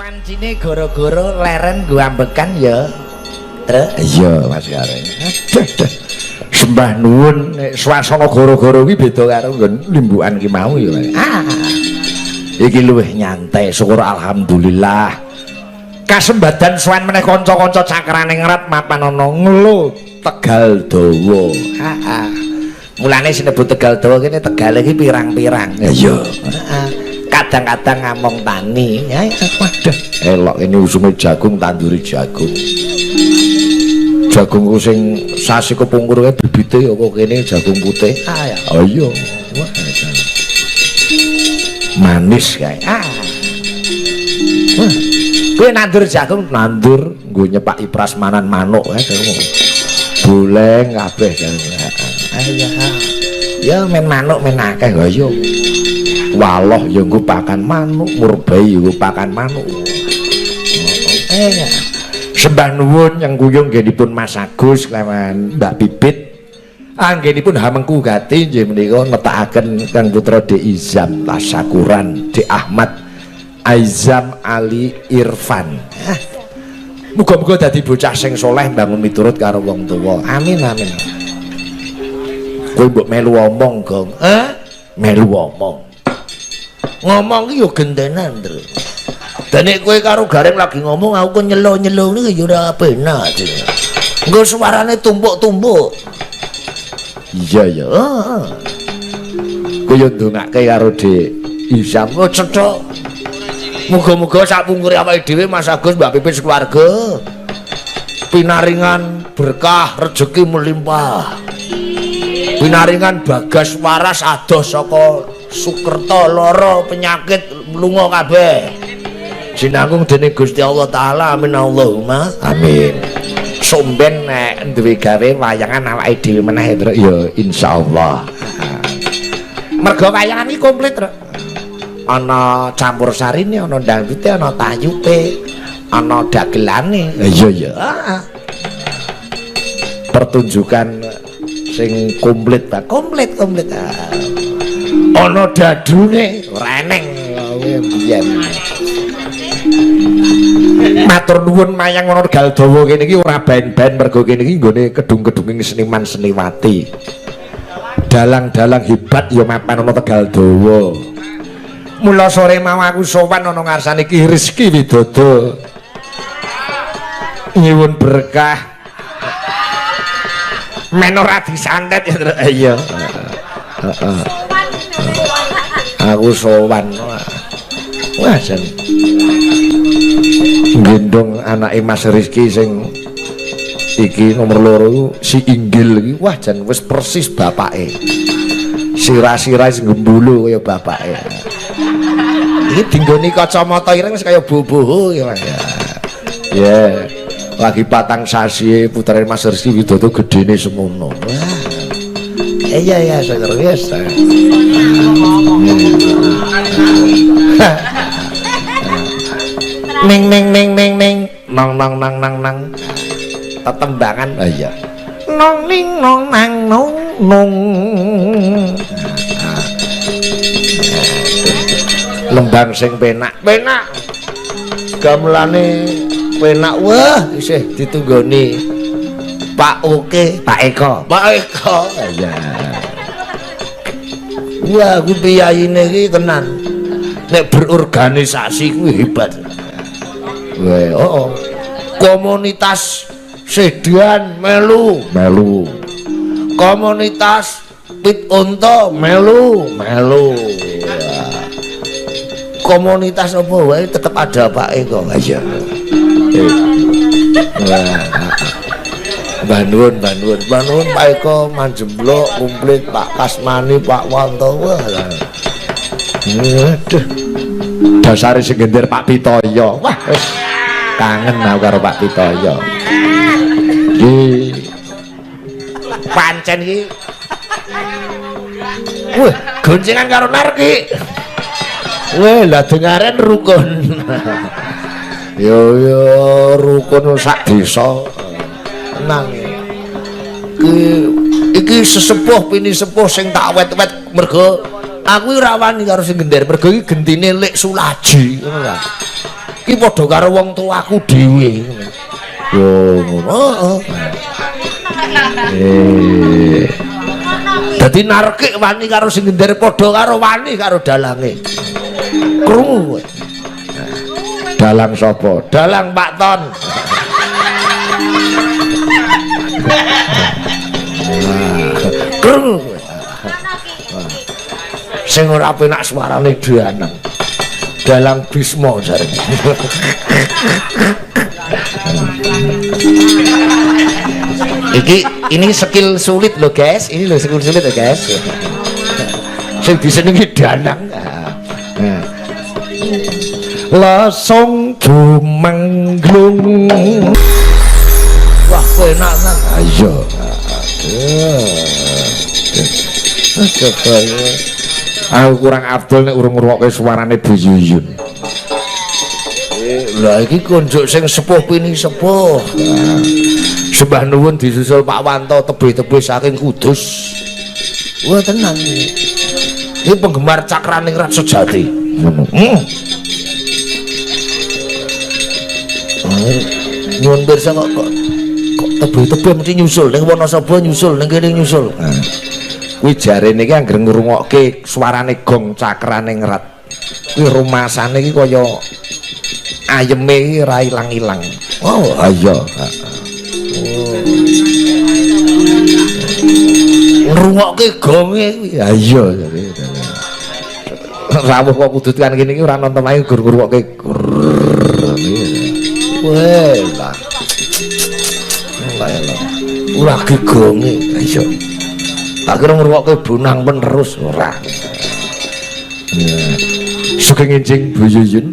pancine gara-gara leren gua ambekan ya. Iya Mas Gareng. Sembah nuwun nek swasana gara-gara kuwi beda karo nggon limbukan ki mau ya. Iki luwih nyantai, syukur alhamdulillah. Kasembadan sowan meneh kanca-kanca cakrane ngrat mapan ana nglo Tegal Dawa. Heeh. Mulane sinebut Tegal Dawa kene Tegal iki pirang-pirang. Iya. Kadang-kadang ngamong tani. Ya waduh. Elok ini usume jagung tanduri jagung. Jagung sing sasi kepungkurane bibite ya kok kene jagung putih. Ah ya. Oh iya. Wah, manis kae. Wah. Kowe nandur jagung, Nandur nggo nyepaki prasmanan manuk kae. Boleng kabeh kan. Ayo. Ya men manuk men akeh Lah iya. Waloh ya nggo pakan manuk, Murbei ya nggo pakan manuk. Sembah nuwun yang kuyung nggih Mas Agus kelawan Mbak Bibit. Anggenipun Hamengku Gati nggih menika netakaken Kang Putra Dek Izam Tasakuran Dek Ahmad Aizam Ali Irfan. Muga-muga dadi bocah sing soleh bangun miturut karo wong tuwa. Amin amin. Kowe mbok melu omong, Gong. Melu omong. Ngomong ki yo gendenan, Ndro. Dan nek kowe karo Gareng lagi ngomong aku nyelo-nyelo niku ya ora penak. Nggo suarane tumpuk-tumpuk. Iya ya. Heeh. Kowe yo ndongake karo Dek Izam kok cethok. Muga-muga sak pungkure awake dhewe Mas Agus Mbak Pipit keluarga pinaringan berkah rezeki melimpah. Pinaringan bagas waras adoh saka Sukerta lara penyakit lunga kabeh. Sinanggung dening Gusti Allah taala. Amin Allahumma amin. Somben nek duwe gawe wayangan awake dhewe meneh ya insyaallah. Mergo wayangan iki komplit, Rek. Ana campur sarine, ana dangdute, ana tayupe, ana dagelane. Iya ya. Pertunjukan sing komplit, Pak. Komplit. Ana dadune, reneng biyen. Matur nuwun mayang ana Tegal Dawa kene iki ora ben-ben mergo kene iki nggone kedung-kedunging seniman seniwati. Dalang-dalang hebat ya mapan ana Tegal Dawa. Mula sore mau aku sowan ana ngarsane Ki Rizky Widodo. Nyuwun berkah. Men ora disantet ya, Ndra. Iya. Heeh. Aku sowan. Wah, jan. Gendong anake Mas Rizky sing iki nomor 2 si Inggil iki. Wah, jan wis persis bapake. Sira-sira sing gembulu kaya bapake. Iki dinggoni kacamata ireng wis kaya boboho ya, Mas. Ya. Lagi patang sasi putrane Mas Rizky Widodo gedene semono. Wah. Iya sangar biasa. Ning nang tetembangan. Iya. Nong ning nong nang nong. Lembang sing penak gamelane penak. Wah isih ditunggoni Pak Oke Pak Eko iya. Wah ku piyayine iki tenan nek berorganisasi kuwi hebat. Wah komunitas Sedan melu komunitas Pit Unta melu komunitas apa wae tetep ada Pak Eko aja. Banun Pak Eko manjemblok komplit Pak Kasmani Pak Wanto. Wah aduh dasare sing gender Pak Pitoyo. Wah wis kangen aku karo Pak Pitoyo iki pancen iki. Wah goncengan karo Narki. Weh lah dengaren rukun. Yo rukun sak desa. Tenang. Iki sesepuh pini sepuh sing tak wet-wet mergo aku ora wani karo sing gender mergo iki gentine Lek Sulaji ngono kan. Iki padha karo wong tuaku dhewe. Yo ngono. Dadi narekik wani karo sing ngender padha karo wani karo dalange. Krungu. Dalang sapa? Dalang Pak Ton. Krungu. Sing ora penak suarane Dianang. Dalang Bisma jarene. Ini skill sulit loh guys, ini loh skill sulit loh guys. Sing disenengi Danang. Lasong dumengglung. Wah, enak nang. Ayo. Aku kurang afdol nek urung ngrungokke suarane Bu Yuyun. Lah iki konjuk sing sepuh pini sepuh. Sembah nuwun disusul Pak Wanto tebih-tebih saking Kudus. Wah tenan ini penggemar Cakraning Rat sejati. Nyuwun pirsa kok tebih-tebih mesti nyusul ning Wonosobo nyusul ning kene nyusul. Kuwi jarene iki anggere ngrungokke suarane gong Cakraning Rat. Kuwi rumasane iki kaya ayeme iki ora ilang-ilang. Oh, iya. Ngrungokke gonge kuwi. Ha iya. Rawuh kok kudu tekan kene iki ora nonton ae gur-guruke. Weh, lah. Ora gonge. Ha iya. Tak kira ngrungokke bunang penerus ora. Sugeng enjing Bu Yuyun.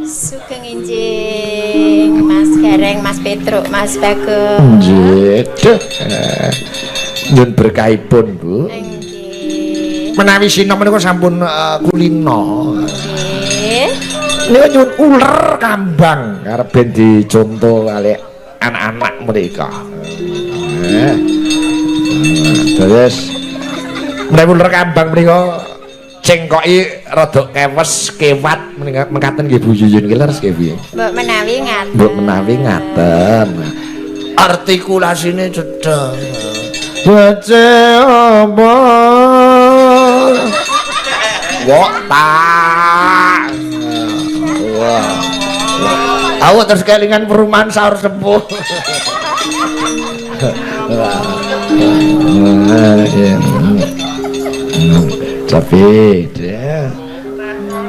Sugeng enjing Mas Gareng, Mas Petruk, Mas Bagong. Nggih. Nyun berkahipun, Bu. Nggih. Menawi sinom menika sampun kulino. Nggih. Niku nyun uler kambang arep ben diconto kali anak-anak mereka. Terus menawi uler kambang menika cengkoki rada kewes kewat mengkaten nggih Bu Yuyun iki leres nggih piye? Mbok menawi ngaten. Mbok menawi ngaten. Artikulasine cedhak. Bace apa? Wok tak. Wah. Aku terus kelingan perumahan sahur sepuh. Tapi dia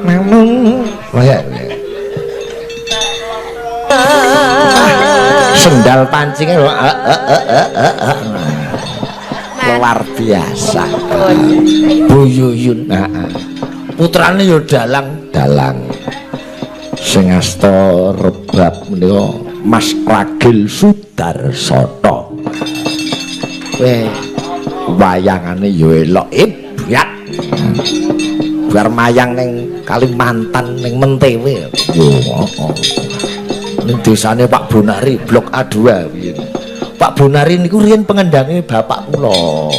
memang kayak sendal pancingnya luar biasa. Bu Yuyun putrane yo dalang sing asta rebab menika Mas Ragil Sudarsono. Wayangane yo elok ya. Biar mayang ning Kalimantan ning Mentewe. Yo ning desane Pak Bonari Blok A2 piye. Pak Bonari niku riyen pengendange bapak kula. Oh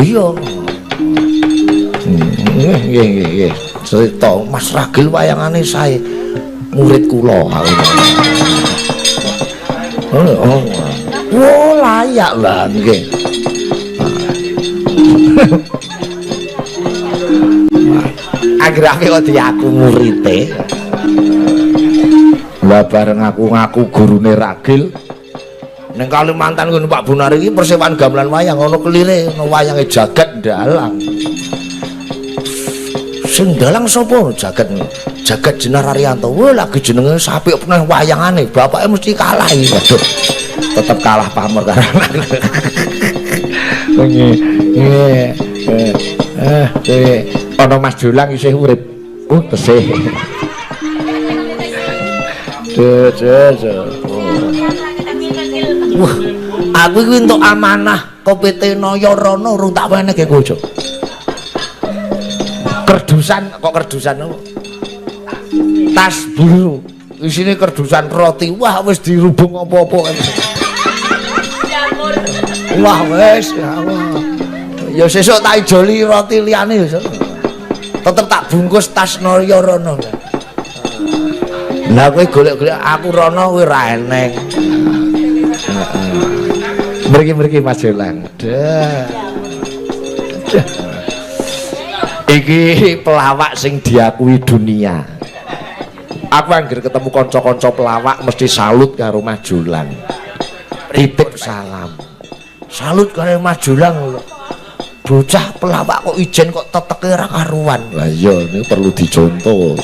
iya. Nggih. Cerita Mas Ragil wayangane sae murid kula. Oh layak lah nggih. Agrafe kok diaku murite. Lah bareng aku ngaku gurune Ragil. Ning Kalimantan ngono Pak Bonari iki persewaan gamelan wayang ana kelire ana wayange Jagat Dalang. Sing dalang sapa Jagat? Jagat Jenar Ariyanto. Wah lagi jenenge sapik pernah wayangane, bapake mesti kalah iki. Waduh. Tetep kalah pamor karo anakku. Ana Mas Jolang isih urip. Tesih. Wah, aku iki entuk amanah KPT Nayarana urung tak wenehke kowe, Cuk. Kerdusan apa? Tas biru. Isine kerdusan roti. Wah, wis dirubung apa-apa. Wah, wis. Ya sesuk tak ijoli roti liyane ya. tetep tak bungkus tas Narya rono. Lah kowe golek-golek aku rono kowe ra eneng. Mriki-mriki Mas Jolang. Iki pelawak sing diakui dunia. Aku anggere ketemu kanca-kanca pelawak mesti salut karo Mas Jolang. Titip salam. Salut karo Mas Jolang. Bocah pelawak kok ijen kok teteke ora karuan. Lah iya ini perlu dicontoh.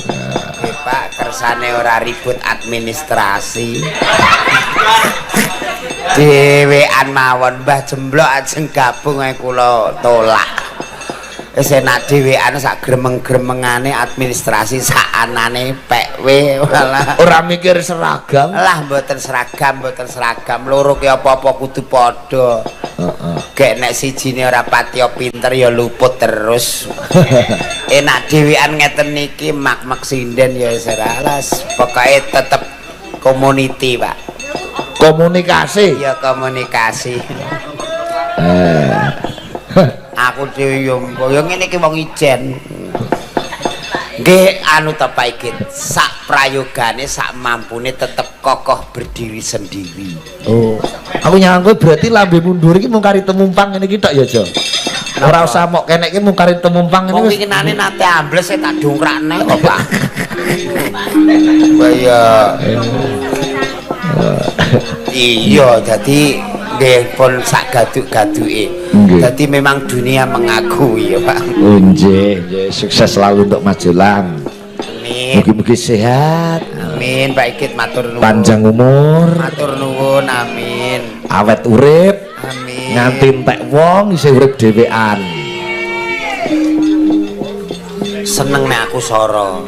Pak kersane ora ribut administrasi. Dhewean mawon Mbah Jemblok ajeng gabung ae kula tolak. Wis enak dhewean sak gremeng-gremengane administrasi sak anane pekwe malah Ora mikir seragam. lah mboten seragam loro ki apa-apa kudu padha. Gek nek sijine ora patiya pinter ya luput terus. Enak dhewean ngeten niki mak-mak sinden ya wis alas pokoke tetep community, Pak. Komunikasi. Ya komunikasi. Aku dhewe yo ngene iki wong ijen. Nggih anu ta Pak iki sak prayogane sak mampune tetep kokoh berdiri sendiri. Oh, aku nyangka berarti lambe mundur iki mung kari temumpang ngene iki tok ya, Jo. Ora usah mok kene iki mung kari temumpang ngene Wong wis. winginane nate ambles e tak dongkrakne kok, Pak. Iya. Iya, jadi nggih pun sak gaduk-gaduke. Jadi memang dunia mengakui ya, Pak. Oh, nggih, sukses selalu untuk Mas Jolang. Amin. Mugi-mugi sehat, Amin, Pak Ikit matur nuwun. panjang umur, Matur nuwun, amin. awet urip, Amin. nganti entek wong isih urip dhewean. Seneng nek aku soro.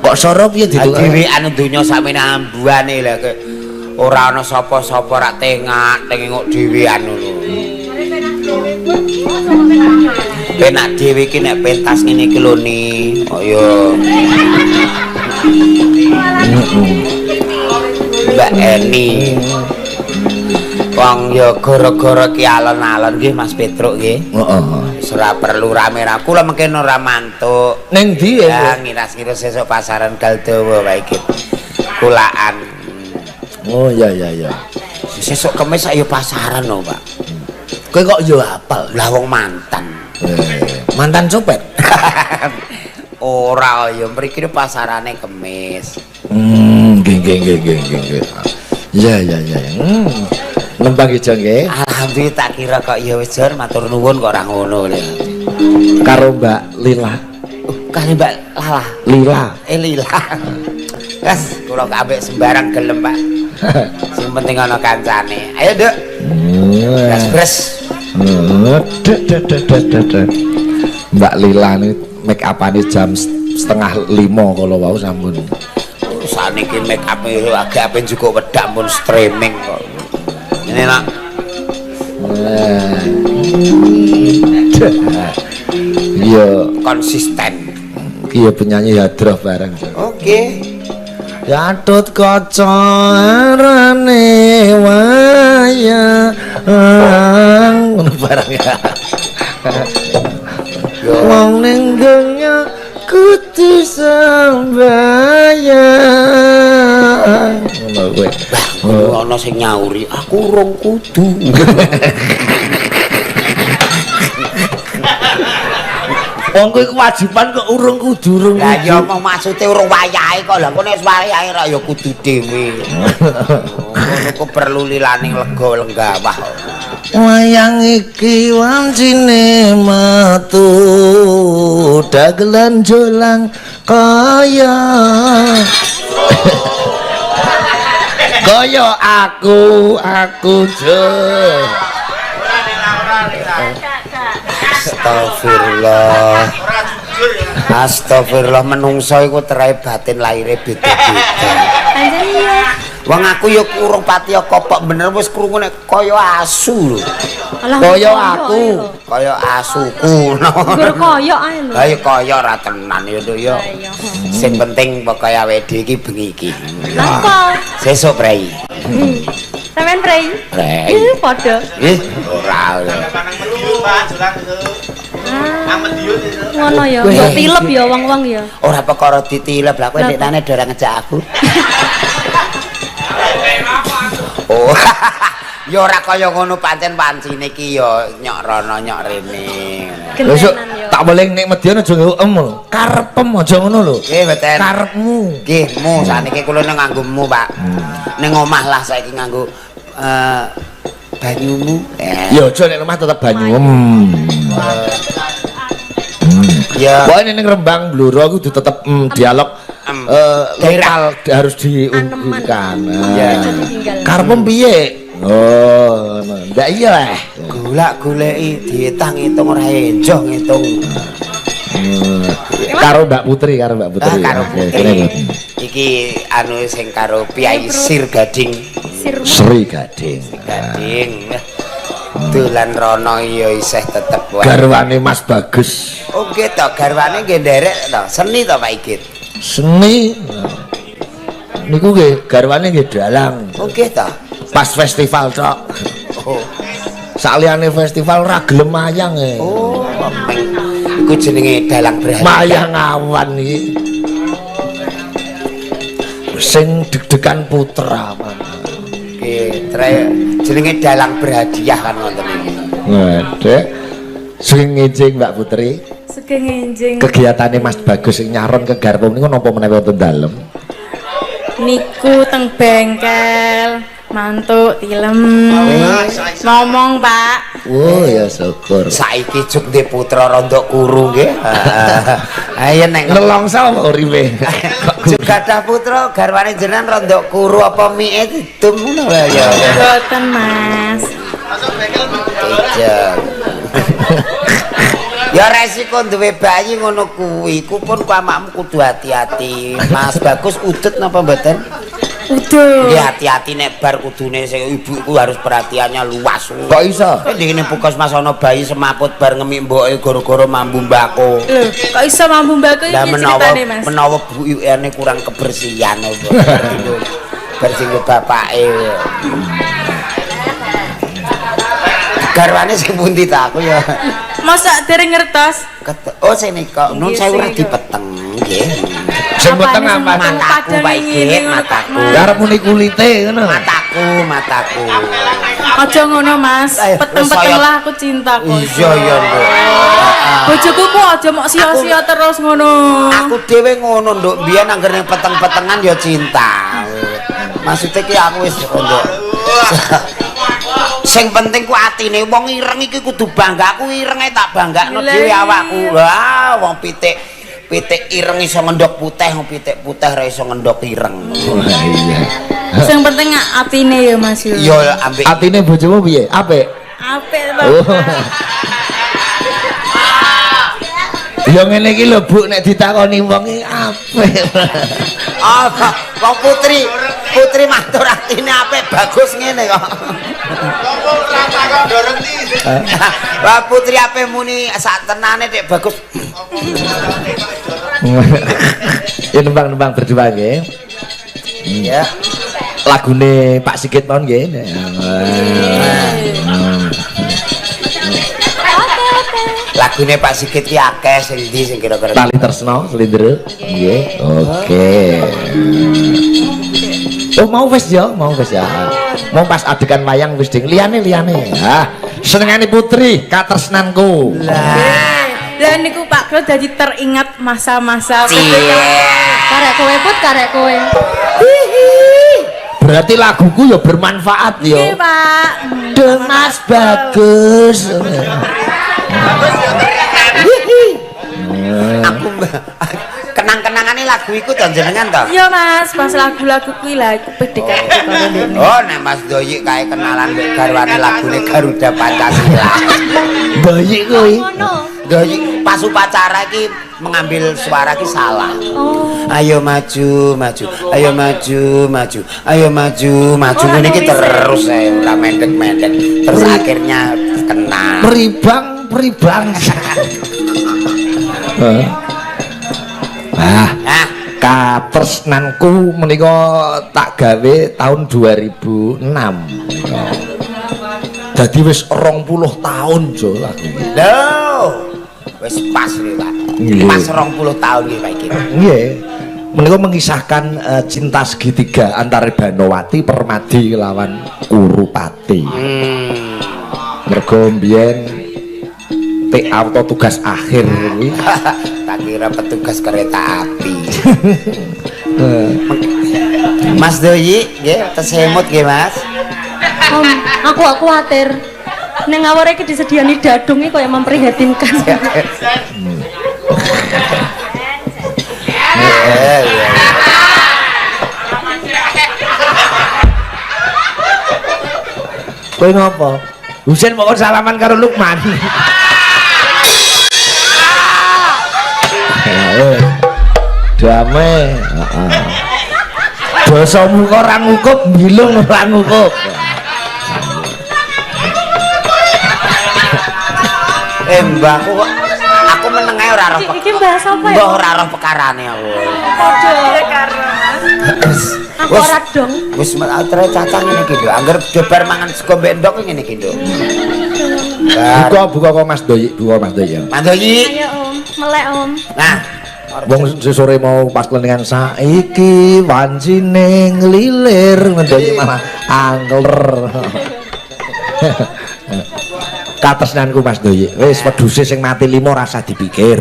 Kok soro piye ditukar? Dhewean donya sampeyan ambuane lha ora ana sapa-sapa rak tengok dhewean ngono. Penak dhewe iki nek pentas ngene iki lho ni. Kaya Mbak Eni. Wong ya gara-gara ki alon-alon nggih Mas Petruk nggih. Heeh. Wis ora perlu rame-rame. Kula mungkin ora mantuk. Ning ndi Ya ngiras-ngiras sesuk pasaran Galdawa wae iki. Kulaan. Oh iya iya iya. Sesuk kemis ayo pasaran lho, Pak. Kowe kok yo hafal. Lah wong mantan. Mantan copet. Ora ya mriki pasarane kemis. Nggih. Iya iya iya. Nembang ijo nggih. Alhamdulillah tak kira kok ya wis Jor matur nuwun kok ora ngono lho. Karo Mbak Lila. Kali Mbak Lala. Lila. Lila. Wes kula ambek sembarang gelem, Pak. Sing penting ana kancane. Ayo, Nduk. Bres. Mbak Lila ini make upane jam 4:30 kalau wau sampun. Saniki make up agak ape cukup wedak pun streaming kok. Ini nak. Iya, Konsisten. iya penyanyi hadroh bareng. Oke. Yatut kaca arane wayang ngono barang ya. Wong ning donya kudu sambayang. Ngono kowe. Ana sing nyauri, aku urung kudu. Wong kowe kewajiban kok urung kudu urung. Lah ya omong maksude urung wayahe kok. Lah kok nek wayahe ra ya kudu dhewe. Ngono kok perlu lilaning lega lenggawah. Wayang iki wancine metu dagelan jolang kaya kaya aku jo. Astagfirullah. Astagfirullah menungso iku terae batin laire beda-beda. Wong aku ya kurung patiya kopok bener wis krungu nek kaya asu lho. Kaya aku. Kaya asuku. Koyok ae lho. Lah ya kaya ra tenan ya Nduk ya. Sing penting pokoke awake dhewe iki bengi iki. Napa? Sesuk prei. Sampeyan prei? Prei. Padha. Nggih, ora. Ngono ya. Mbok tilep ya wong-wong ya. Ora perkara ditilep lah kowe ndekne ora ngejak aku. Oh. Ya ora kaya ngono pancen pancine iki ya nyok rono nyok rene. Besok Gentenan ya. tak boleh nek Medion aja ngem lho. Karepem aja ngono lho. Nggih mboten. Karepmu. Nggih, mu saniki kula nang nganggomu, Pak. Ning omah lah saiki nganggo banyumu. Ya aja nek omah tetep banyu. Ya. Pokoknya ning Rembang Blora kudu tetep dialog lokal harus diungkapkan. Ya. Karepem piye? Oh, ndak iya lah. Golek-goleki diitang-itung ora enjoh ngitung. Karo Mbak Putri. Karo Putri. Iki anu sing karo Piai Sir Gading. Sri Gading. Gading. Dolan rono iya isih tetep wae. Garwane Mas Bagus. Oh nggih to, garwane nggih nderek to. Seni to Pak Igit. Seni. Niku nggih garwane nggih dalang. Oh nggih to. Pas festival tok. Oh. Saliyane festival ora gelem mayang e. Oh, iku jenenge dalang berhati. Mayang awan iki. Sing deg-degan putra. Nggih, jenenge dalang berhadiah kan wonten iki. Ngedek. Sing ngijing Mbak Putri. Sugeng enjing. Kegiatane Mas Bagus sing nyaron ke Garpum niku napa menawi wonten dalem? Niku teng bengkel. Mantuk tilem. Ngomong, Pak. Oh ya syukur. Saiki juk ndek putra rondok kuru nggih. Ayo nek Nelongso apa uripe? juk gadah putra garwane jenengan rondok kuru apa mike didum ngono wae ya. Boten, Mas. Kejak. Ya resiko duwe bayi ngono kuwi, ku pun pamakmu kudu hati-hati. Mas Bagus udut napa mboten? Udah. Nggih hati-hati nek bar kudune sing ibuku harus perhatiannya luas. Kok iso? Ndekne puskesmas ana bayi semaput bar ngemik mboke gara-gara mambu mbako. Lho, kok iso mambu mbako iki Lah ceritane, Mas? menawa buyukane kurang kebersihan apa. Bersih bapake. Garwane sing pundi ta aku ya. Masa dereng ngertos? Oh senika nun saya ora dipeteng nggih. Sing peteng apa? Mataku Pak Igit, mataku. Karep muni kulite ngono. Mataku. Aja ngono, Mas. Ayo, Peteng-peteng lah aku cinta kok. Iya ya, Nduk. Bojoku ku aja mok sia-sia terus ngono. Aku dhewe ngono, Nduk. Biyen anggere peteng-petengan ya cinta. Maksudnya ki aku wis Nduk. Sing penting ku atine wong ireng iki kudu bangga. Aku irenge tak banggakno dhewe awakku. Wah, wong pitik ireng iso ngendhok putih, wong pitik putih ora iso ngendhok ireng. Sing penting atine ya, Mas yo. Ya ambek Atine bojomu piye? Apik. Apik, Oh. Bapak. Ya ngene iki lho Bu nek ditakoni wong iki apik. wong putri matur atine apik bagus ngene kok. Wah putri apik muni sak tenane Dik bagus. Ya nembang-nembang berdua nggih. Iya. Lagune Pak Sigit mawon nggih. Lagune Pak Sigit ki akeh sing ndi sing kira-kira. Tali Tresno Slindro. Nggih. Oke. Oh mau wis ya. Mau pas adegan wayang wis ding liyane. Ah, senengane Putri katresnanku. Lah niku Pak Klo dadi teringat masa-masa Karek kowe. Berarti laguku ya bermanfaat ya. Nggih, Pak. Mas Bagus. Aku kenang-kenangane lagu iku to jenengan to? Iya, Mas, pas lagu-lagu kuwi lah iku PDKT karo Dene. Oh, nek Mas Doyik kae kenalan mbek garwane lagune Garuda Pancasila. Bayi kuwi. Doyik pas upacara iki mengambil suara ki salah. Oh. Ayo maju. Ayo maju. Ngene iki terus ae ora mendek-mendek. Terus akhirnya kena. Peribang. Nah, katresnanku menika tak gawe tahun 2006. Dadi wis 20 tahun jo lagu iki. lho. Wis pas nih Pak. Nggih. Pas 20 tahun nih Pak iki. Nggih. Menika mengisahkan cinta segitiga antara Banowati Permadi lawan Kurupati. Mergo mbiyen auto tugas akhir kuwi. Tak kira petugas kereta api. Mas Doyi, nggih, tesemut nggih Mas. Om, aku gak kuatir. Neng awal iki disediani dadung iki kaya memprihatinkan. Iya. Kowe ngopo? Husain mau salaman karo Lukman. Damai. Basamu kok ora ngukup, bilung ora ngukup. Mbakku kok aku meneng ae ora roh. Iki bahas apa ya? Mbah ora roh pekarane aku. Padha karo Mas. Aku ora dong. Wis atre cacang ngene iki lho. Angger dobar mangan sego bendok ngene iki lho. Buka kok Mas Doyi, buka Mas Doyi. Mas Doyi. Ayo Om, melek Om. Nah, Wong sore mau pas kelengan saiki wancine nglilir Doyi malah angler. Katresnanku Mas Doyi. Wis wedhuse sing mati 5 rasa dipikir.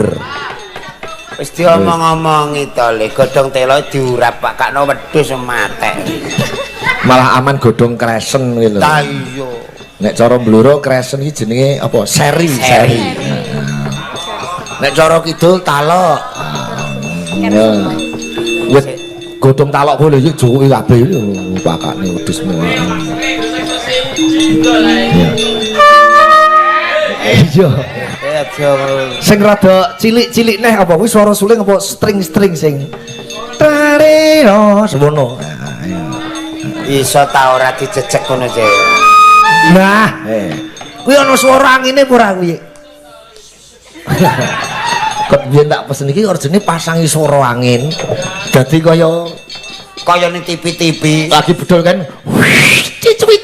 wis diomong-omongi to le godhong telo diurap Pak kakno wedhus matek. Malah aman godhong kresen gitu. Ta iya. Nek cara Bluro kresen iki jenenge apa? Seri. Nek cara kidul talok. Wis godhong talok kuwi lho iki jukuki kabeh iki pakane wedhus. Iya. Sing rada cilik-cilik neh apa kuwi swara suling apa string-string sing tarino semono. Iso ta ora dijejek ngono je. Nah, kuwi ana swara angine apa ora kuwi? Kok biyen tak pesen iki orjene pasangi swara angin. Dadi kaya ning TV-TV lagi bedol kan. Cicuit.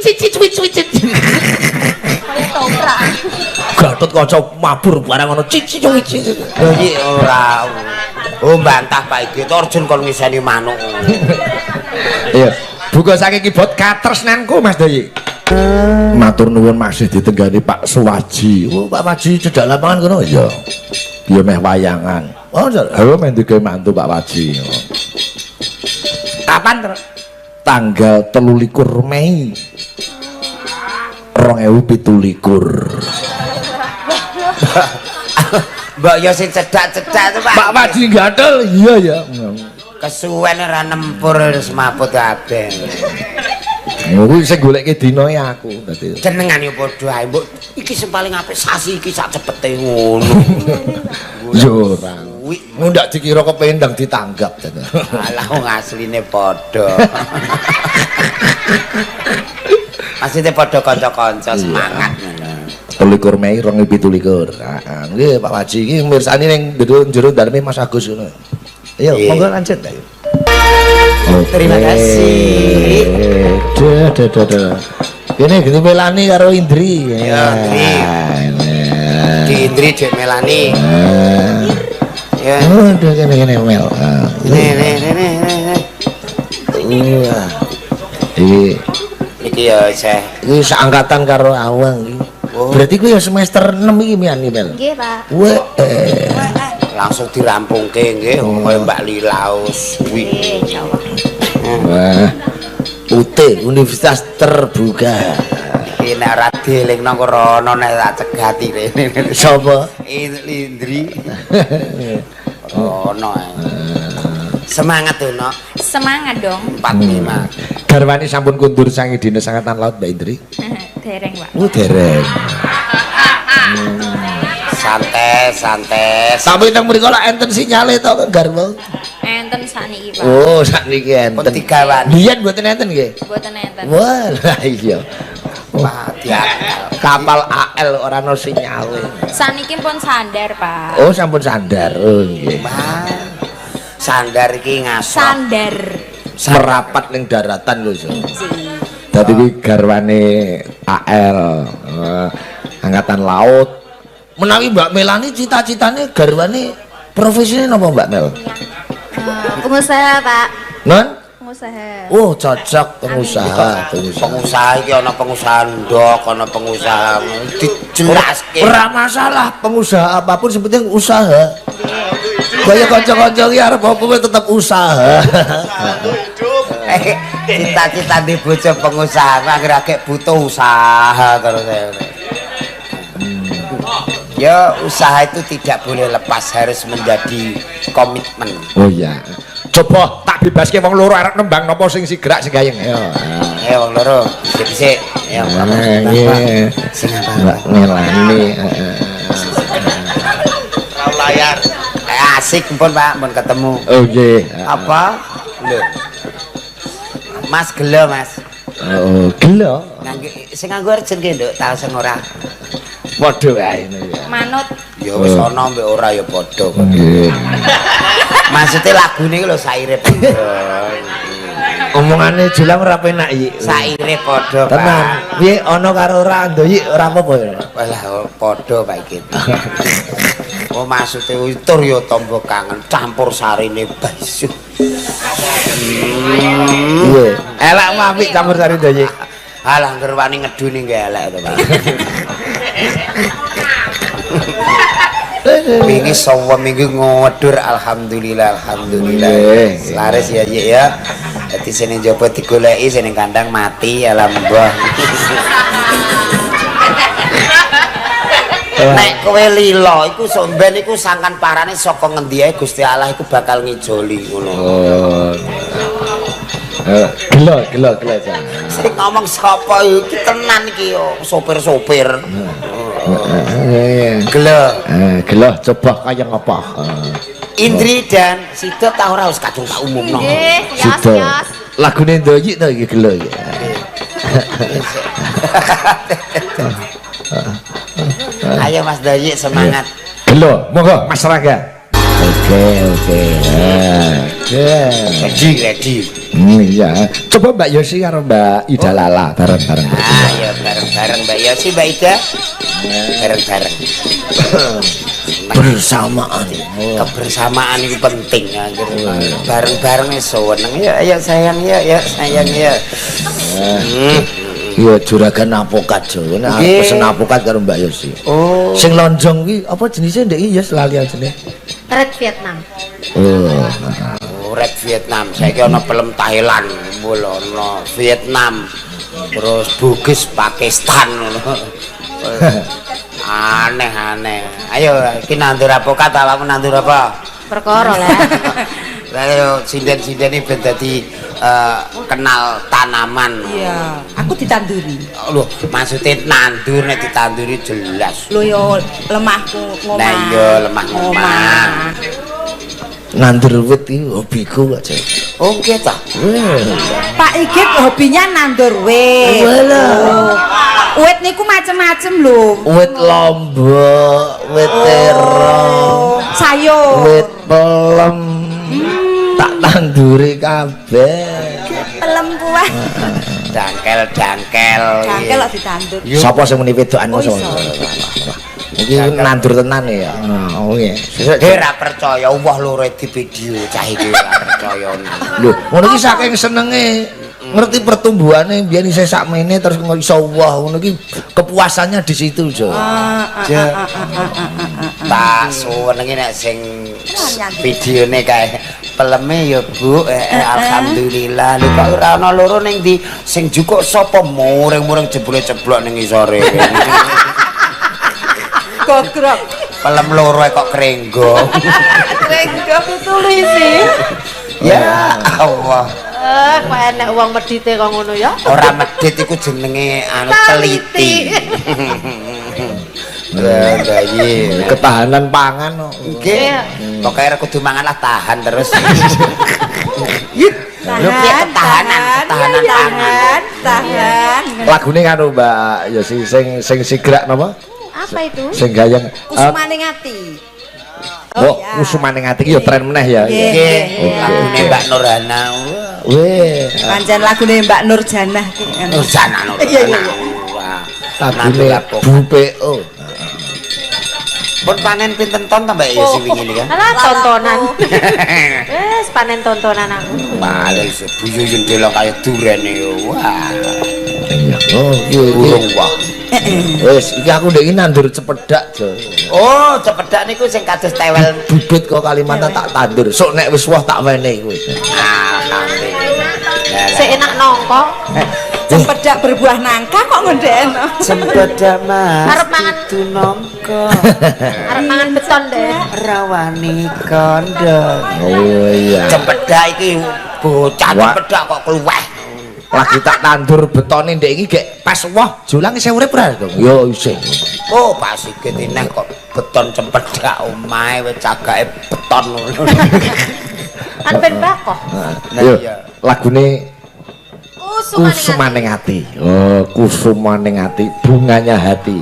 Gatot kaca mabur barang ana cicuit. iki ora. Oh bantah Pak iki Orjun kon ngiseni manuk. Iya. Buka saking keyboard katresnanku Mas Doyi. Matur nuwun masih ditenggani Pak Suwaji. Oh Pak Waji cedak lapangan kono ya. Ya meh wayangan. Oh ayo men digawe mantu Pak Waji. Kapan tanggal 23 Mei 2017. Mbak yo sing cedak-cedak to Pak. Pak Waji gatel. Iya ya. Kesuwen ora nempur wis maput kabeh. Kuwi sing goleke dina aku dadi. Jenengan yo padha ae, Mbok. Iki sing paling apik sasi iki sak cepete ngono. Yo ora. Ngundak dikira kependang ditanggap. Alah wong asline padha. Asline padha kanca-kanca semangat ngono. 23 Mei 2017. Heeh, nggih Pak Waji iki mirsani ning jero daleme Mas Agus ngono. Ayo, monggo lanjut ayo. Terima kasih. Duh. Kene gini Melani karo Indri. Ya, Indri Dek Melani. Ya. Udah kene Mel. Nih. Iki ya saya. Iki seangkatan karo Awang iki. Berarti ku ya semester 6 iki mian iki Mel. Nggih, Pak. Weh. Langsung dirampungke nggih kaya Mbak Lilaus kuwi. Insyaallah. Wah. UT Universitas Terbuka. Iki nek ora dielingno krana nek tak cegati rene. Sapa? Indri. Ono. Semangat tuh, Nok. Semangat dong. 45. Garwani sampun kundur sangi dinas angkatan laut Mbak Indri. Dereng, Pak. Dereng. Santai. Sampai nang mriko lak enten sinyale to garwa. Enten sakniki, Pak. Oh, sakniki enten. Petigawan. Biyen mboten enten nggih. Mboten enten. Wah, iya. Wah, Kapal AL ora ono sinyale. Sakniki pun sandar, Pak. Oh, sampun sandar. Oh, nggih. Sandar iki ngasok. Sandar. Merapat ning daratan lho, So. Iji. Dadi iki garwane AL. Angkatan laut menawi Mbak Melani cita-citane garwane profesine napa Mbak Mel? Pengusaha, Pak. Non? Pengusaha. Oh, cocok pengusaha. Pengusaha iki ana pengusaha ndok, ana pengusaha dijelaske. Ora masalah pengusaha apapun yang penting usaha. Kaya kanca-kanca iki arep apa kowe tetep usaha. Cita-cita di bojo pengusaha akhir-akhir butuh usaha terus. Ya usaha itu tidak boleh lepas, harus menjadi komitmen. Oh iya. Coba tak bebaske wong loro arek nembang napa sing sigrak sing gayeng. Yo. Ya wong loro, dhisik. Ya Nggih. sing Mbak Melani. layar. Asik pun Pak, pun ketemu. Oh nggih. Apa? Lho. Mas gelo, Mas. Oh, gelo. Sing nganggo urgen ki, Nduk, tau sing ora. Padha wae ngono ya. Manut. Ya wis ana mbek ora ya padha kok. Nggih. Maksudnya lagune iki lho saire padha. Omongane Julang ora penak iki. Saire padha, Pak. Tenan. Piye ana karo ora ndoyik ora apa-apa ya. Walah padha Pak iki. Oh maksudnya tur ya tombo kangen campur sarine baisu. Iya. Elek apik campur sari ndoyik. Alah ngerwani ngeduni nggih elek to, Pak. Wingi sawa minggu ngodur alhamdulillah. Laris ya Yik ya. Dadi sene njaba digoleki sene kandang mati alhamdulillah. Nek kowe lila iku somben iku sangkan parane saka ngendi ae Gusti Allah iku bakal ngijoli ngono. Oh. Gelo jan. Sing ngomong sapa iki tenan iki yo sopir-sopir. Gelo. Gelo coba kaya ngapa? Indri dan Sido tau ora wis kadung tak umumno. Nggih, Sido. yos. Lagune ndoyik to iki gelo ya. Ayo Mas Dayik semangat. Gelo, monggo Mas Raga. Oke. Ready. Iya. Coba Mbak Yosi karo Mbak Ida Lala bareng-bareng. Ayo bareng-bareng Mbak Yosi, Mbak Ida. Bareng-bareng. Bersamaan. Kebersamaan itu penting anjir. Bareng-bareng wis seneng. Ya sayang ya. Iya juragan apokat jo. Nek pesen apokat karo Mbak Yosi. Oh. Sing lonjong ki apa jenisnya ndek iki ya lali jenenge. Red Vietnam. Oh. Red Vietnam. Saiki ana film Thailand, ono Vietnam. Terus Bugis Pakistan ngono. Aneh. Ayo iki nandur apokat awakmu nandur apa? Perkara lah. Ayo sinden-sinden ben dadi kenal tanaman. Iya, aku ditanduri. Loh, maksudnya nandur nek ditanduri jelas. Lho yo lemahku ngomah. Nah iya lemah ngomah. Nandur wit iki hobiku kok, Cek. Oh nggih ta. Pak Igit hobinya nandur wit. Walah. Wit niku macem-macem lho. Wit lombok, wit terong, Sayur. wit pelem. Tak tanduri kabeh. Pelem kuah. Dangkel. Jangkel kok ditandur. Sapa sing muni wedokan Oh, sapa? iso. Iki nandur tenan ya. Oh nggih. Ora percaya Allah lho di video cah iki ora percaya. Lho, ngono iki saking senenge ngerti pertumbuhane biyen isih sakmene terus iso Allah ngono iki kepuasannya di situ, Jo. Tak suwen iki nek sing videone kae peleme ya Bu, alhamdulillah. Lho kok ora ana loro ning ndi sing jukuk sapa muring-muring jebule ceblok ning isore. Gogrok. Pelem loro kok krenggo. Krenggo tulisi. Ya Allah. Kok enek wong medite kok ngono ya? Ora medit iku jenenge anu teliti. Bayi Ketahanan pangan kok. nggih. Pokoke arep kudu mangan lah tahan terus. Ketahanan Tahan. Lagune karo Mbak Yosi sing sigrak napa? Apa itu? Sing gayeng. Kusumaning ati. Oh, kusumaning ati iki ya tren meneh ya. Nggih. Lagune Mbak Nurhana. Weh, Pancen lagune Mbak Nurjanah ki. Nurjana. Iya. lagune Bu PO. Pun panen pinten ton ta Mbak ya sing wingi iki kan? Alah tontonan. Wes panen tontonan aku. Malah sebuyu jendela kaya duren yo. Wah. Iya. Oh, Burung wah. wis iki aku ndek iki nandur cepedak, Jo. Oh, cepedak niku sing kados tewel Bibit kok Kalimantan tak tandur. Sok nek wis woh tak wene kuwi. alhamdulillah. Sik enak nongko. Cempedak berbuah nangka kok ngendekno. Cepedak Mas. Arep mangan tunongko. arep mangan beton deh. Rawani kondo. Oh iya. Cepedak iki bocah Wah. cepedak kok kluweh. Lagi tak tandur betone ndek iki gek pas woh julang isih urip ora, Dong? Yo isih. Oh, pas iki tineh kok beton cepedak omahe wis cagake beton ngono. Kan ben bakoh. Nah, Yo, iya. lagune Kusumaning Hati. Oh, Kusumaning Hati, bunganya hati.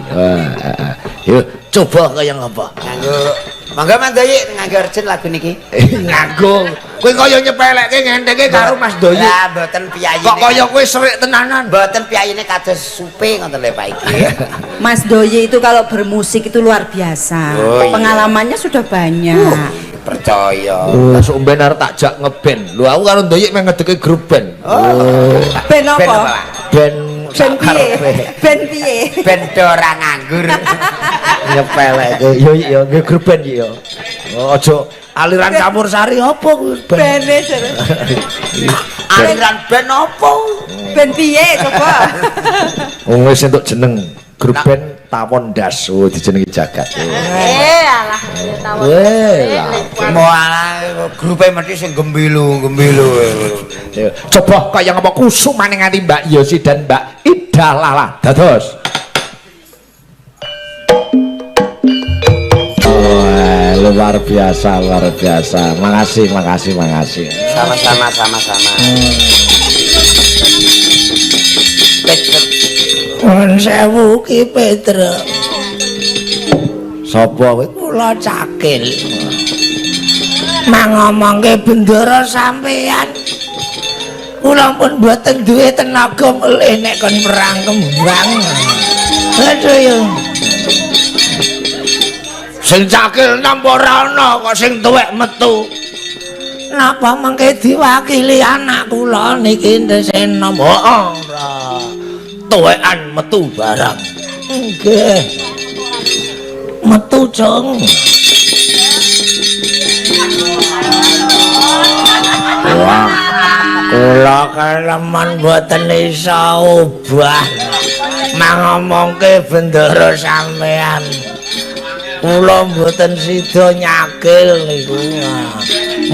Yuk, coba kaya ngapa? Mangga Doyi nganggo urgen lagu niki. Nganggo. Kowe kaya nyepelekke ngenteke karo Mas Doyi. Lah mboten piyayine. Kok kaya kowe serik tenanan. Mboten piyayine kados supe ngoten lho Pak iki. Mas Doyi itu kalau bermusik itu luar biasa. Oh, iya. Pengalamannya sudah banyak. Percaya. Oh, sok ben arep tak jak ngeband. Lho aku karo Doyi meh ngedeke grup band. Ben Ben apa? apa, Pak? Ben Ben piye? Ben piye? Ben ora nganggur. nyepelekke. Yo yo nggih grup band yo. Oh, aja aliran campur sari apa kuwi band. Ben jare. Aliran ben apa? Ben piye coba? Wong wis entuk jeneng grup band Tawon Das. Oh, dijenengi jagat. Alah, ya tahu. Moala grupe mesti sing gembilu-gembilu. Yo, coba kaya ngapa Kusumaning Hati Mbak Yosi dan Mbak Ida Lala. Dados. Oh, luar biasa, luar biasa. Makasih, makasih, makasih. Sama-sama, sama-sama. Peter. Nuwun sewu Ki Petra. Sapa kowe? Kula Cakil. Mangomongke bendara sampean. Kula pun mboten duwe tenaga melih nek kon perang kembang. Aduh yo. Sing Cakil nampa ora ana kok sing tuwek metu. Napa mengke diwakili anak kula niki Ndesena? Ora. Tuwekan metu barang. Nggih. Metu, Jong. Wah. Kula kaleman boten isa ubah. Mangomongke bendara sampean. Kula mboten sida nyakil niku.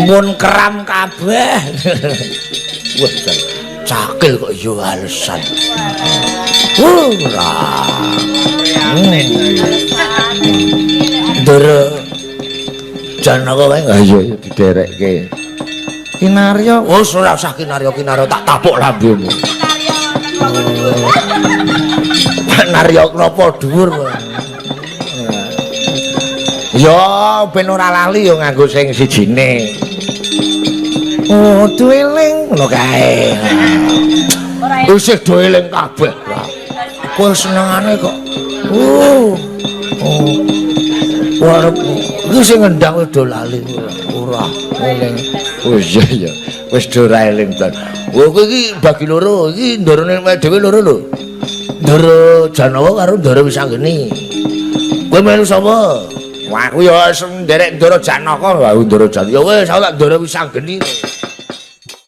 Mun keram kabeh. Wah, Cakil kok yo alesan. Ora. Ndara Janaka kae ayo diderekke. Kinarya, wis ora usah kinarya tak tapuk lambemu. Kinarya napa dhuwur kok. Ya ben ora lali ya nganggo sing sijine. Oh, dueling ngono kae. Isih dueling kabeh. Kowe senengane kok. Warep iki sing ngendang wis do lali ora eling. Oh iya ya, wis do ora eling to. Oh kowe iki bagi loro, iki ndarane dhewe loro lho. Ndara Janawa karo Ndara Wisanggeni. Kowe melu sapa? Wah aku ya nderek Ndara Janaka, Ndara Janaka. Ya wis aku tak Ndara Wisanggeni.